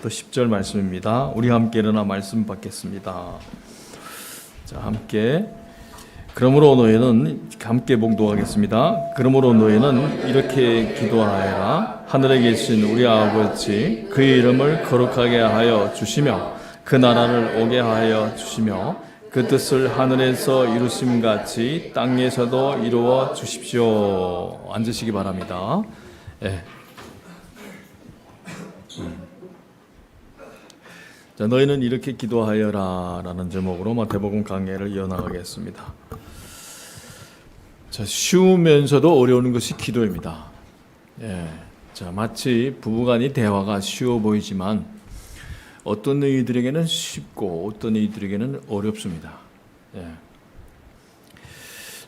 9절부터 10절 말씀입니다. 우리 함께 일어나 말씀 받겠습니다. 자, 함께. 그러므로 너희는 함께 봉독하겠습니다. 그러므로 너희는 이렇게 기도하여라. 하늘에 계신 우리 아버지, 그의 이름을 거룩하게 하여 주시며 그 나라를 오게 하여 주시며 그 뜻을 하늘에서 이루심 같이 땅에서도 이루어 주십시오. 앉으시기 바랍니다. 네. 자, 너희는 이렇게 기도하여라 라는 제목으로 마태복음 강해를 이어나가겠습니다. 자, 쉬우면서도 어려운 것이 기도입니다. 예. 자, 마치 부부간의 대화가 쉬워 보이지만 어떤 이들에게는 쉽고 어떤 이들에게는 어렵습니다. 예.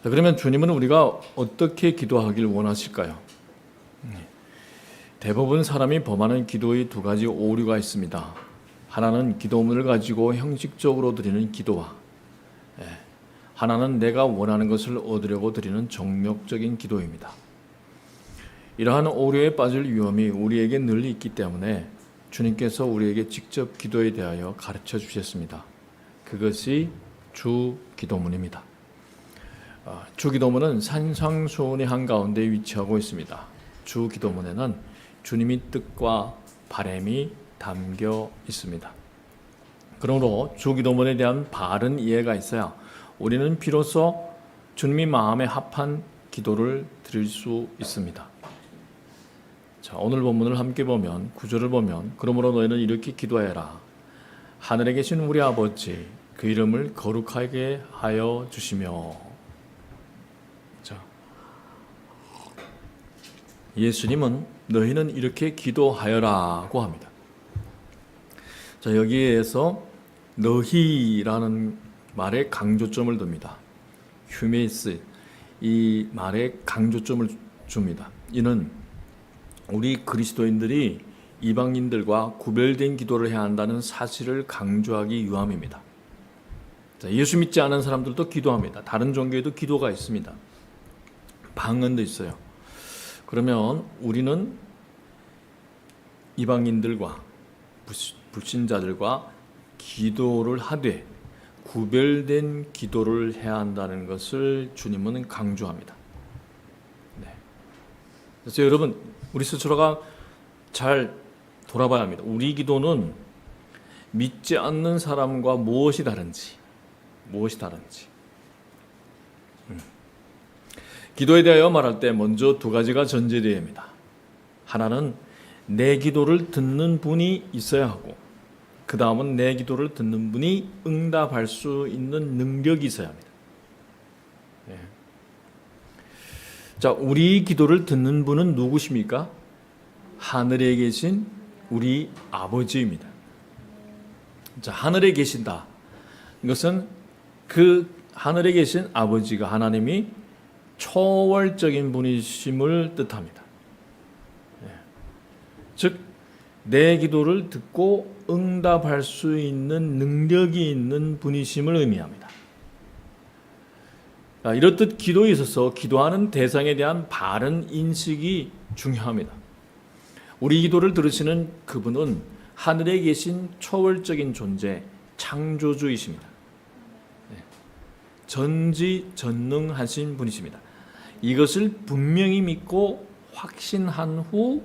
자, 그러면 주님은 우리가 어떻게 기도하길 원하실까요? 대부분 사람이 범하는 기도의 두 가지 오류가 있습니다. 하나는 기도문을 가지고 형식적으로 드리는 기도와 하나는 내가 원하는 것을 얻으려고 드리는 정욕적인 기도입니다. 이러한 오류에 빠질 위험이 우리에게 늘 있기 때문에 주님께서 우리에게 직접 기도에 대하여 가르쳐 주셨습니다. 그것이 주 기도문입니다. 주 기도문은 산상수훈의 한가운데 위치하고 있습니다. 주 기도문에는 주님의 뜻과 바람이 담겨 있습니다. 그러므로 주 기도문에 대한 바른 이해가 있어야 우리는 비로소 주님의 마음에 합한 기도를 드릴 수 있습니다. 자, 오늘 본문을 함께 보면 9절을 보면 그러므로 너희는 이렇게 기도해라. 하늘에 계신 우리 아버지, 그 이름을 거룩하게 하여 주시며. 자, 예수님은 너희는 이렇게 기도하여라고 합니다. 자, 여기에서 너희라는 말에 강조점을 둡니다. 휴메이스, 이 말에 강조점을 줍니다. 이는 우리 그리스도인들이 이방인들과 구별된 기도를 해야 한다는 사실을 강조하기 위함입니다. 자, 예수 믿지 않은 사람들도 기도합니다. 다른 종교에도 기도가 있습니다. 방언도 있어요. 그러면 우리는 이방인들과 불신자들과 기도를 하되 구별된 기도를 해야 한다는 것을 주님은 강조합니다. 네. 그래서 여러분, 우리 스스로가 잘 돌아봐야 합니다. 우리 기도는 믿지 않는 사람과 무엇이 다른지. 기도에 대하여 말할 때 먼저 두 가지가 전제되어야 합니다. 하나는 내 기도를 듣는 분이 있어야 하고, 그 다음은 내 기도를 듣는 분이 응답할 수 있는 능력이 있어야 합니다. 예. 자, 우리 기도를 듣는 분은 누구십니까? 하늘에 계신 우리 아버지입니다. 자, 하늘에 계신다. 이것은 그 하늘에 계신 아버지가 하나님이 초월적인 분이심을 뜻합니다. 즉, 내 기도를 듣고 응답할 수 있는 능력이 있는 분이심을 의미합니다. 이렇듯 기도에 있어서 기도하는 대상에 대한 바른 인식이 중요합니다. 우리 기도를 들으시는 그분은 하늘에 계신 초월적인 존재, 창조주이십니다. 전지전능하신 분이십니다. 이것을 분명히 믿고 확신한 후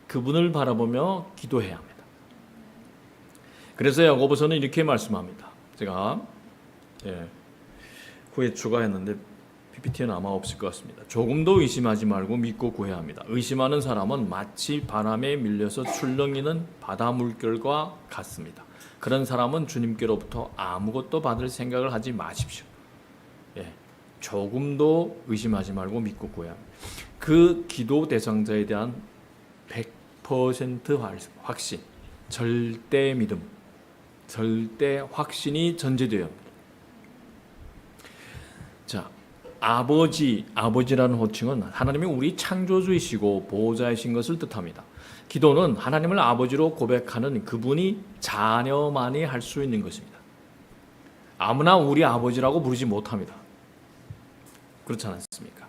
그분을 바라보며 기도해야 합니다. 그래서 야고보서는 이렇게 말씀합니다. 제가 후에 추가했는데 PPT는 아마 없을 것 같습니다. 조금도 의심하지 말고 믿고 구해야 합니다. 의심하는 사람은 마치 바람에 밀려서 출렁이는 바다 물결과 같습니다. 그런 사람은 주님께로부터 아무것도 받을 생각을 하지 마십시오. 조금도 의심하지 말고 믿고 구해야 합니다. 그 기도 대상자에 대한 100% 확신, 절대 믿음, 절대 확신이 전제되어야 합니다. 자, 아버지라는 호칭은 하나님이 우리 창조주이시고 보호자이신 것을 뜻합니다. 기도는 하나님을 아버지로 고백하는 그분이 자녀만이 할 수 있는 것입니다. 아무나 우리 아버지라고 부르지 못합니다. 그렇지 않습니까?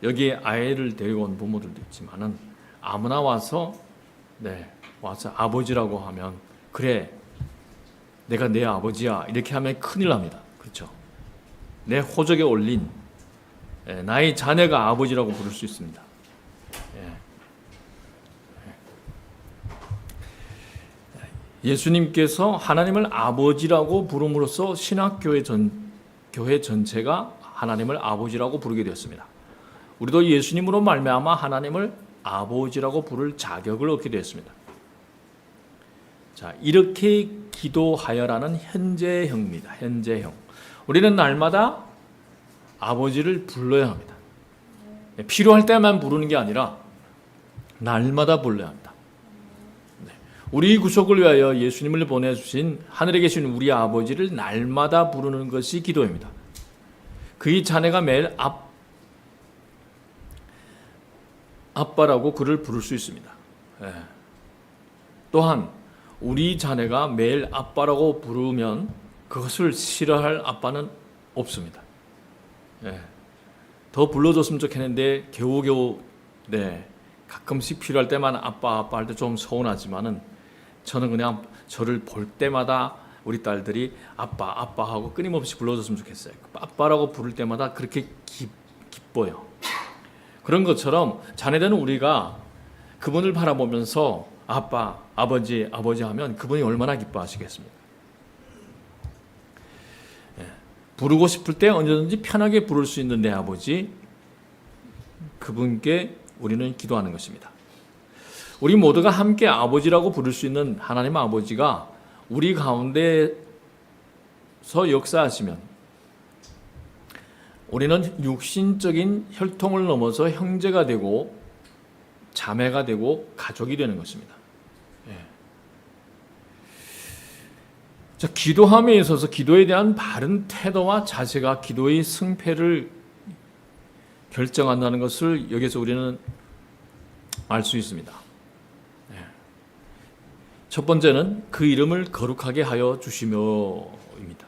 여기에 아이를 데리고 온 부모들도 있지만은 아무나 와서 와서 아버지라고 하면 그래 내가 내 아버지야 이렇게 하면 큰일 납니다. 그렇죠? 내 호적에 올린 나의 자녀가 아버지라고 부를 수 있습니다. 예수님께서 하나님을 아버지라고 부름으로써 교회 전체가 하나님을 아버지라고 부르게 되었습니다. 우리도 예수님으로 말미암아 하나님을 아버지라고 부를 자격을 얻게 되었습니다. 자, 이렇게 기도하여라는 현재형입니다. 현재형. 우리는 날마다 아버지를 불러야 합니다. 필요할 때만 부르는 게 아니라 날마다 불러야 합니다. 우리 구속을 위하여 예수님을 보내주신 하늘에 계신 우리 아버지를 날마다 부르는 것이 기도입니다. 그의 자녀가 매일 아빠라고 그를 부를 수 있습니다. 또한 우리 자녀가 매일 아빠라고 부르면 그것을 싫어할 아빠는 없습니다. 더 불러줬으면 좋겠는데 겨우겨우 가끔씩 필요할 때만 아빠 할 때 좀 서운하지만은 저는 그냥 저를 볼 때마다 우리 딸들이 아빠 하고 끊임없이 불러줬으면 좋겠어요. 아빠라고 부를 때마다 그렇게 기뻐요. 그런 것처럼 자녀들은 우리가 그분을 바라보면서 아빠, 아버지 하면 그분이 얼마나 기뻐하시겠습니까? 부르고 싶을 때 언제든지 편하게 부를 수 있는 내 아버지, 그분께 우리는 기도하는 것입니다. 우리 모두가 함께 아버지라고 부를 수 있는 하나님 아버지가 우리 가운데서 역사하시면 우리는 육신적인 혈통을 넘어서 형제가 되고 자매가 되고 가족이 되는 것입니다. 자, 기도함에 있어서 기도에 대한 바른 태도와 자세가 기도의 승패를 결정한다는 것을 여기서 우리는 알 수 있습니다. 첫 번째는 그 이름을 거룩하게 하여 주시며입니다.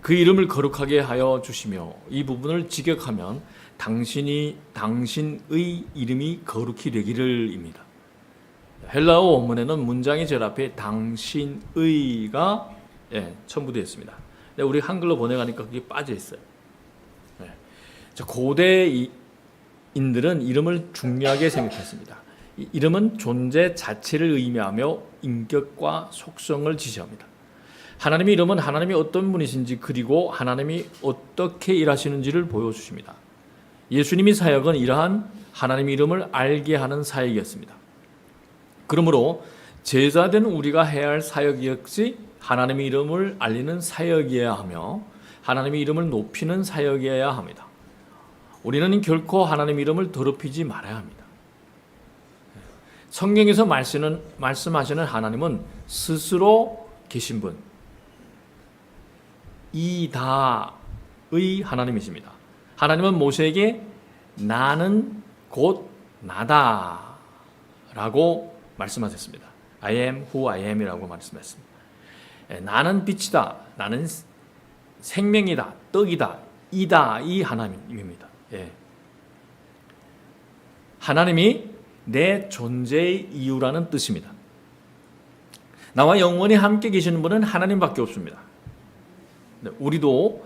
그 이름을 거룩하게 하여 주시며, 이 부분을 직역하면 당신의 이름이 거룩히 되기를입니다. 헬라어 원문에는 문장이 제일 앞에 당신의가 첨부되어 있습니다. 우리 한글로 번역하니까 그게 빠져 있어요. 고대인들은 이름을 중요하게 생각했습니다. 이름은 존재 자체를 의미하며 인격과 속성을 지시합니다. 하나님의 이름은 하나님이 어떤 분이신지 그리고 하나님이 어떻게 일하시는지를 보여주십니다. 예수님의 사역은 이러한 하나님의 이름을 알게 하는 사역이었습니다. 그러므로 제자된 우리가 해야 할 사역 역시 하나님의 이름을 알리는 사역이어야 하며 하나님의 이름을 높이는 사역이어야 합니다. 우리는 결코 하나님의 이름을 더럽히지 말아야 합니다. 성경에서 말씀하시는 하나님은 스스로 계신 분, 이다의 하나님이십니다. 하나님은 모세에게 나는 곧 나다 라고 말씀하셨습니다. I am who I am 이라고 말씀하셨습니다. 나는 빛이다, 나는 생명이다, 떡이다, 이다, 이 하나님입니다. 하나님이 내 존재의 이유라는 뜻입니다. 나와 영원히 함께 계시는 분은 하나님밖에 없습니다. 우리도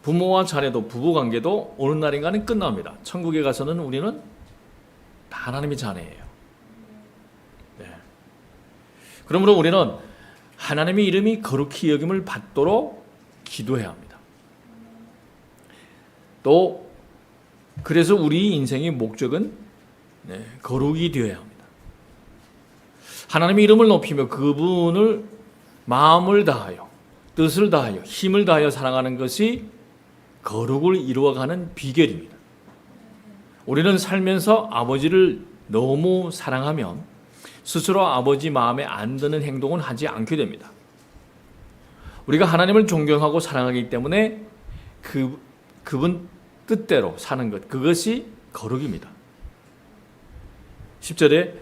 부모와 자녀도 부부관계도 어느 날인가는 끝납니다. 천국에 가서는 우리는 다 하나님의 자녀예요. 그러므로 우리는 하나님의 이름이 거룩히 여김을 받도록 기도해야 합니다. 또 그래서 우리 인생의 목적은 거룩이 되어야 합니다. 하나님의 이름을 높이며 그분을 마음을 다하여 뜻을 다하여 힘을 다하여 사랑하는 것이 거룩을 이루어가는 비결입니다. 우리는 살면서 아버지를 너무 사랑하면 스스로 아버지 마음에 안 드는 행동은 하지 않게 됩니다. 우리가 하나님을 존경하고 사랑하기 때문에 그분 뜻대로 사는 것, 그것이 거룩입니다. 10절에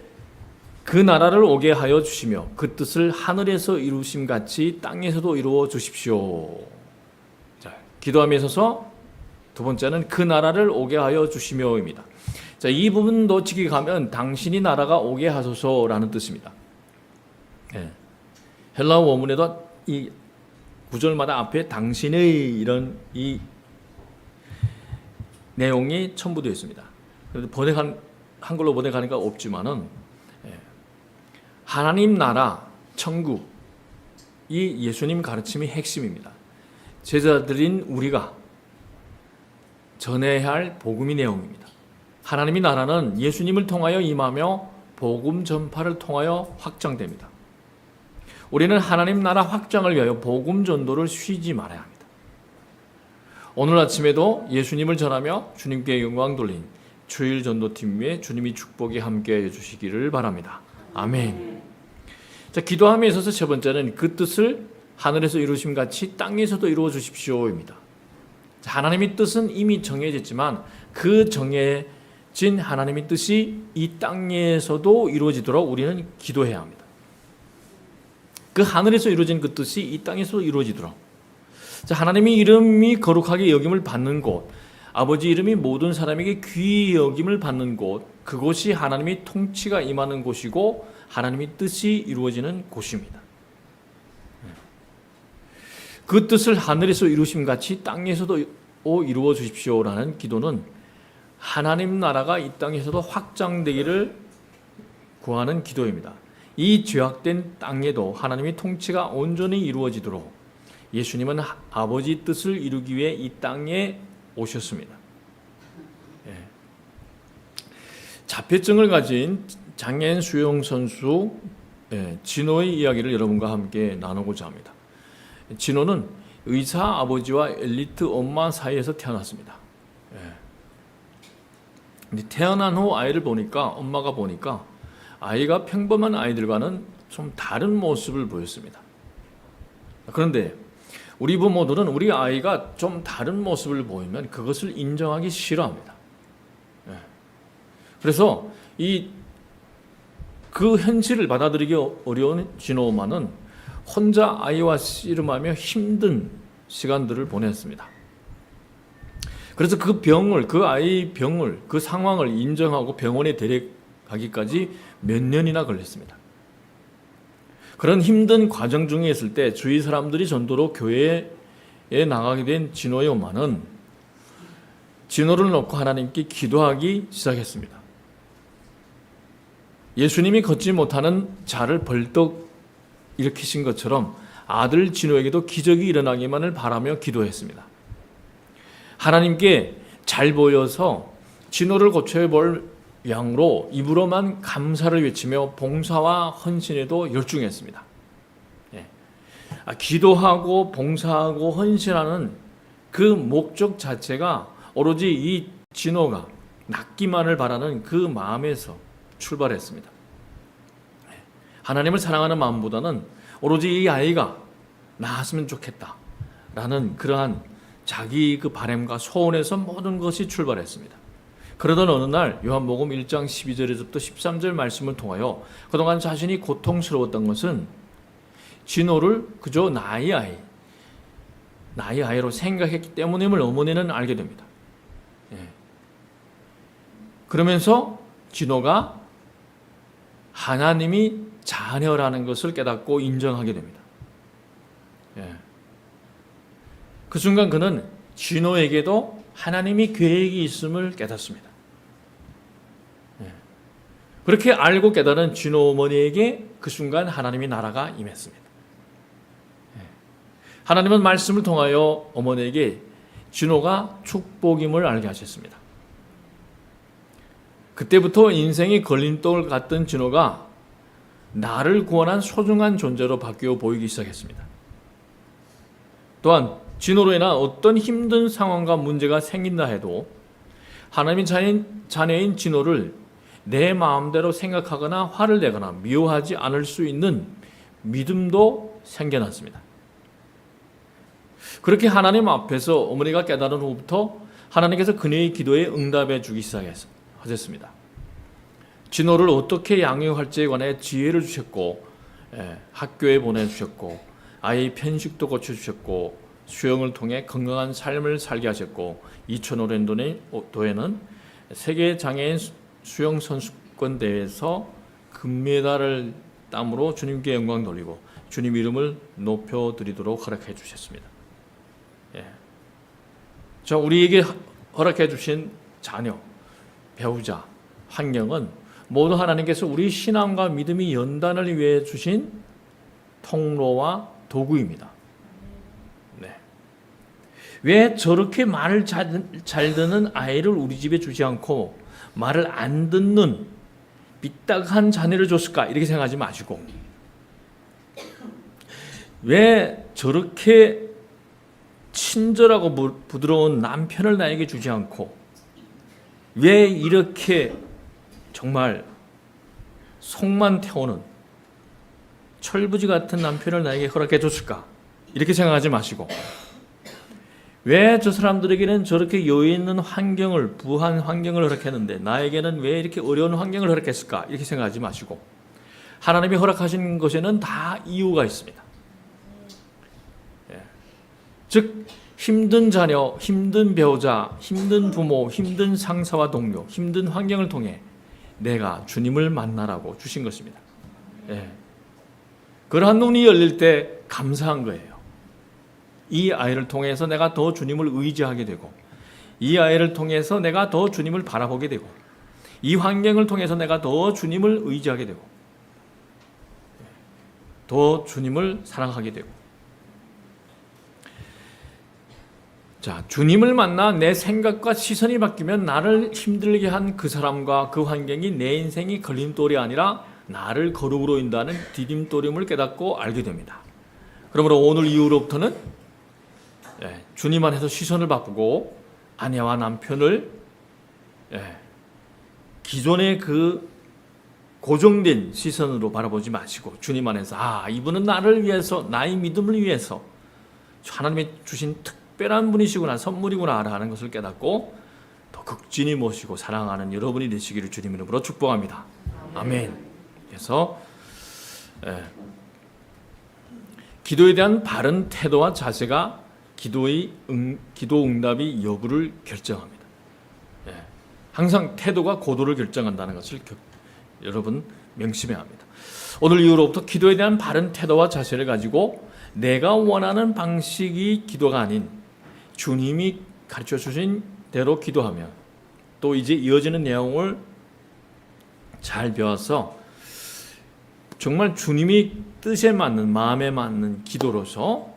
그 나라를 오게 하여 주시며 그 뜻을 하늘에서 이루심 같이 땅에서도 이루어 주십시오. 자, 기도함에 있어서 두 번째는 그 나라를 오게 하여 주시며입니다. 자, 이 부분도 지키가면 당신이 나라가 오게 하소서라는 뜻입니다. 예. 헬라어 원문에도 이 구절마다 앞에 당신의 이런 이 내용이 첨부되어 있습니다. 그래도 한글로 번역하니까 없지만은 하나님 나라, 천국, 이 예수님 가르침이 핵심입니다. 제자들인 우리가 전해야 할 복음의 내용입니다. 하나님의 나라는 예수님을 통하여 임하며 복음 전파를 통하여 확장됩니다. 우리는 하나님 나라 확장을 위하여 복음 전도를 쉬지 말아야 합니다. 오늘 아침에도 예수님을 전하며 주님께 영광 돌린 주일 전도팀 위에 주님이 축복이 함께해 주시기를 바랍니다. 아멘. 자, 기도함에 있어서 세 번째는 그 뜻을 하늘에서 이루심 같이 땅에서도 이루어 주십시오입니다. 자, 하나님의 뜻은 이미 정해졌지만 그 정해진 하나님의 뜻이 이 땅에서도 이루어지도록 우리는 기도해야 합니다. 그 하늘에서 이루어진 그 뜻이 이 땅에서도 이루어지도록. 자, 하나님의 이름이 거룩하게 여김을 받는 곳, 아버지 이름이 모든 사람에게 귀히 여김을 받는 곳, 그곳이 하나님의 통치가 임하는 곳이고 하나님의 뜻이 이루어지는 곳입니다. 그 뜻을 하늘에서 이루심 같이 땅에서도 이루어 주십시오라는 기도는 하나님 나라가 이 땅에서도 확장되기를 구하는 기도입니다. 이 죄악된 땅에도 하나님의 통치가 온전히 이루어지도록 예수님은 아버지 뜻을 이루기 위해 이 땅에 오셨습니다. 자폐증을 가진 장애인 수영 선수 진호의 이야기를 여러분과 함께 나누고자 합니다. 진호는 의사 아버지와 엘리트 엄마 사이에서 태어났습니다. 태어난 후 아이를 보니까 엄마가 보니까 아이가 평범한 아이들과는 좀 다른 모습을 보였습니다. 그런데 우리 부모들은 우리 아이가 좀 다른 모습을 보이면 그것을 인정하기 싫어합니다. 그래서 그 현실을 받아들이기 어려운 진호 엄마는 혼자 아이와 씨름하며 힘든 시간들을 보냈습니다. 그래서 그 아이 병을, 그 상황을 인정하고 병원에 데려가기까지 몇 년이나 걸렸습니다. 그런 힘든 과정 중에 있을 때 주위 사람들이 전도로 교회에 나가게 된 진호의 엄마는 진호를 놓고 하나님께 기도하기 시작했습니다. 예수님이 걷지 못하는 자를 벌떡 일으키신 것처럼 아들 진호에게도 기적이 일어나기만을 바라며 기도했습니다. 하나님께 잘 보여서 진호를 고쳐야 볼 양으로 입으로만 감사를 외치며 봉사와 헌신에도 열중했습니다. 기도하고 봉사하고 헌신하는 그 목적 자체가 오로지 이 진호가 낫기만을 바라는 그 마음에서 출발했습니다. 하나님을 사랑하는 마음보다는 오로지 이 아이가 나았으면 좋겠다라는 그러한 자기 그 바람과 소원에서 모든 것이 출발했습니다. 그러던 어느 날 요한복음 1장 12절에서부터 13절 말씀을 통하여 그동안 자신이 고통스러웠던 것은 진호를 그저 나의 아이로 생각했기 때문임을 어머니는 알게 됩니다. 그러면서 진호가 하나님이 자녀라는 것을 깨닫고 인정하게 됩니다. 그 순간 그는 진호에게도 하나님이 계획이 있음을 깨닫습니다. 그렇게 알고 깨달은 진호 어머니에게 그 순간 하나님의 나라가 임했습니다. 하나님은 말씀을 통하여 어머니에게 진호가 축복임을 알게 하셨습니다. 그때부터 인생의 걸림돌 같던 진호가 나를 구원한 소중한 존재로 바뀌어 보이기 시작했습니다. 또한 진호로 인한 어떤 힘든 상황과 문제가 생긴다 해도 하나님의 자녀인 진호를 내 마음대로 생각하거나 화를 내거나 미워하지 않을 수 있는 믿음도 생겨났습니다. 그렇게 하나님 앞에서 어머니가 깨달은 후부터 하나님께서 그녀의 기도에 응답해 주기 시작하셨습니다. 진호를 어떻게 양육할지에 관해 지혜를 주셨고 학교에 보내주셨고 아이 편식도 고쳐주셨고 수영을 통해 건강한 삶을 살게 하셨고 2005년도에는 세계 장애인 수영 선수권 대회에서 금메달을 땀으로 주님께 영광 돌리고 주님 이름을 높여드리도록 허락해 주셨습니다. 예. 저 우리에게 허락해 주신 자녀, 배우자, 환경은 모두 하나님께서 우리 신앙과 믿음이 연단을 위해 주신 통로와 도구입니다. 네. 왜 저렇게 말을 잘 듣는 아이를 우리 집에 주지 않고 말을 안 듣는 삐딱한 자녀를 줬을까? 이렇게 생각하지 마시고, 왜 저렇게 친절하고 부드러운 남편을 나에게 주지 않고 왜 이렇게 정말 속만 태우는 철부지 같은 남편을 나에게 허락해 줬을까? 이렇게 생각하지 마시고, 왜 저 사람들에게는 저렇게 여유 있는 환경을, 부한 환경을 허락했는데 나에게는 왜 이렇게 어려운 환경을 허락했을까? 이렇게 생각하지 마시고, 하나님이 허락하신 것에는 다 이유가 있습니다. 즉 힘든 자녀, 힘든 배우자, 힘든 부모, 힘든 상사와 동료, 힘든 환경을 통해 내가 주님을 만나라고 주신 것입니다. 예. 그러한 눈이 열릴 때 감사한 거예요. 이 아이를 통해서 내가 더 주님을 의지하게 되고, 이 아이를 통해서 내가 더 주님을 바라보게 되고, 이 환경을 통해서 내가 더 주님을 의지하게 되고, 더 주님을 사랑하게 되고. 자, 주님을 만나 내 생각과 시선이 바뀌면 나를 힘들게 한 그 사람과 그 환경이 내 인생이 걸림돌이 아니라 나를 거룩으로 인도하는 디딤돌임을 깨닫고 알게 됩니다. 그러므로 오늘 이후로부터는 주님 안에서 시선을 바꾸고 아내와 남편을 기존의 그 고정된 시선으로 바라보지 마시고 주님 안에서 이분은 나를 위해서, 나의 믿음을 위해서 하나님이 주신 특별한 분이시구나, 선물이구나 하는 것을 깨닫고 더 극진히 모시고 사랑하는 여러분이 되시기를 주님 이름으로 축복합니다. 아멘. 그래서 기도에 대한 바른 태도와 자세가 기도 응답의 여부를 결정합니다. 항상 태도가 고도를 결정한다는 것을 여러분 명심해야 합니다. 오늘 이후로부터 기도에 대한 바른 태도와 자세를 가지고 내가 원하는 방식이 기도가 아닌 주님이 가르쳐 주신 대로 기도하며, 또 이제 이어지는 내용을 잘 배워서 정말 주님이 뜻에 맞는, 마음에 맞는 기도로서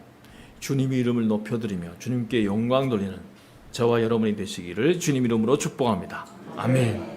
주님의 이름을 높여드리며 주님께 영광 돌리는 저와 여러분이 되시기를 주님 이름으로 축복합니다. 아멘.